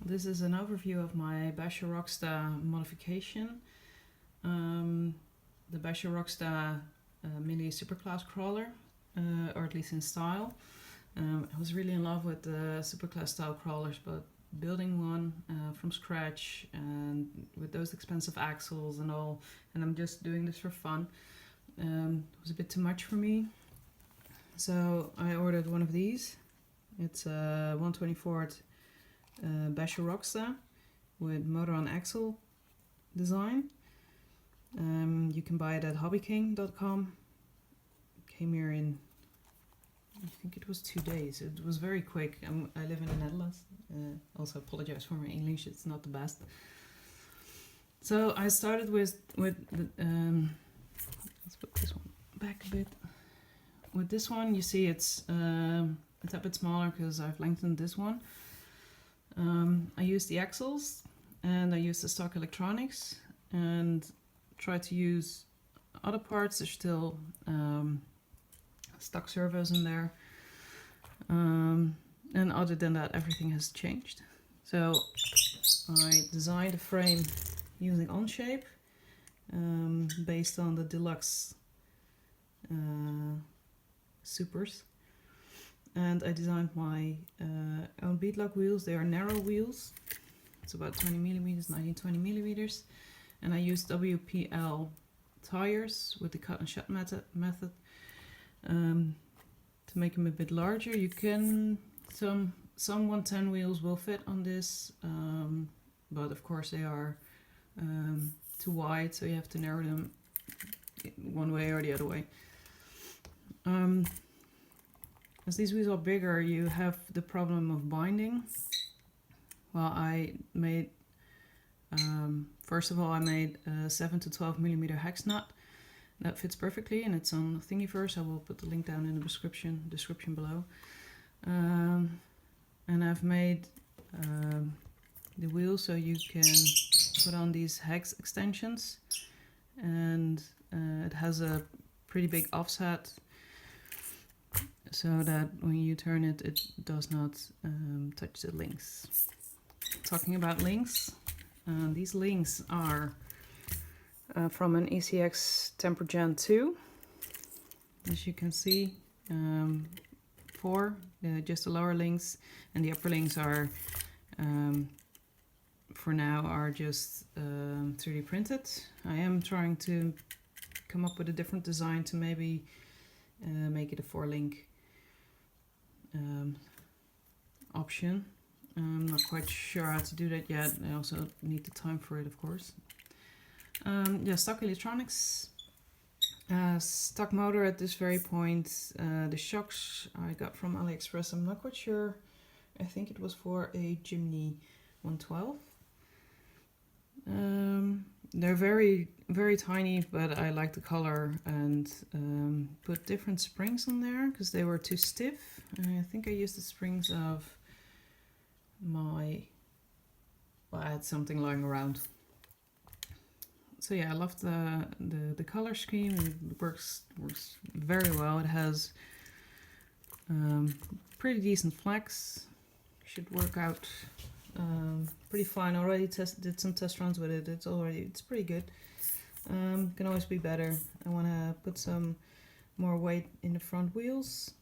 This is an overview of my Basher Rocksta modification. The Basher Rocksta mini superclass crawler, or at least in style. I was really in love with the superclass style crawlers, but building one from scratch and with those expensive axles and all, and I'm just doing this for fun, was a bit too much for me. So I ordered one of these. It's a 1/24 Basher Rocksta with motor on axle design. You can buy it at hobbyking.com. Came here in, I think it was 2 days. It was very quick. I live in the Netherlands. Also apologize for my English, it's not the best. So I started with the, let's put this one back a bit. With this one, you see it's a bit smaller because I've lengthened this one. I used the axles and I used the stock electronics and tried to use other parts. There's still stock servos in there. And other than that, everything has changed. So I designed a frame using Onshape based on the deluxe supers. And I designed my own beadlock wheels. They are narrow wheels. It's about 20 millimeters, 19-20 millimeters. And I used WPL tires with the cut and shut method to make them a bit larger. You can, some 110 wheels will fit on this, but of course they are too wide, so you have to narrow them one way or the other way. As these wheels are bigger, you have the problem of binding. Well, I made, first of all, I made a 7 to 12 millimeter hex nut. That fits perfectly, and it's on Thingiverse. I will put the link down in the description below. And I've made the wheel so you can put on these hex extensions, and it has a pretty big offset, so that when you turn it, it does not touch the links. Talking about links, these links are from an ECX Temper Gen 2. As you can see, 4, just the lower links, and the upper links are, for now, are just 3D printed. I am trying to come up with a different design to maybe make it a 4-link option. I'm not quite sure how to do that yet. I also need the time for it, of course. Yeah, stock electronics, stock motor at this very point. The shocks I got from AliExpress. I'm not quite sure. I think it was for a Jimny 112. They're very, very tiny, but I like the color, and put different springs on there because they were too stiff. I think I used the springs of my, well, I had something lying around. So yeah, I love the color scheme. It works very well. It has pretty decent flex. Should work out pretty fine. Already did some test runs with it. It's pretty good. Can always be better. I want to put some more weight in the front wheels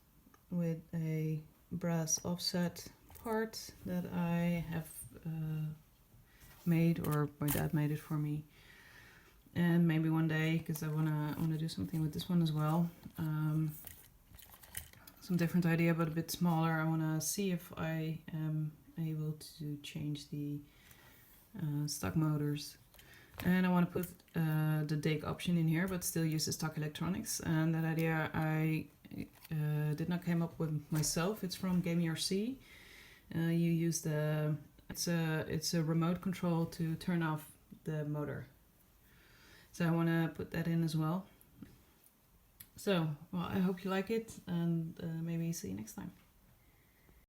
with a brass offset part that I have made, or my dad made it for me. And maybe one day, because I wanna do something with this one as well. Some different idea, but a bit smaller. I wanna see if I am able to change the stock motors. And I want to put the DAKE option in here, but still use the stock electronics. And that idea I did not come up with myself. It's from GameRC. You use it's a remote control to turn off the motor. So I want to put that in as well. So, well, I hope you like it, and maybe see you next time.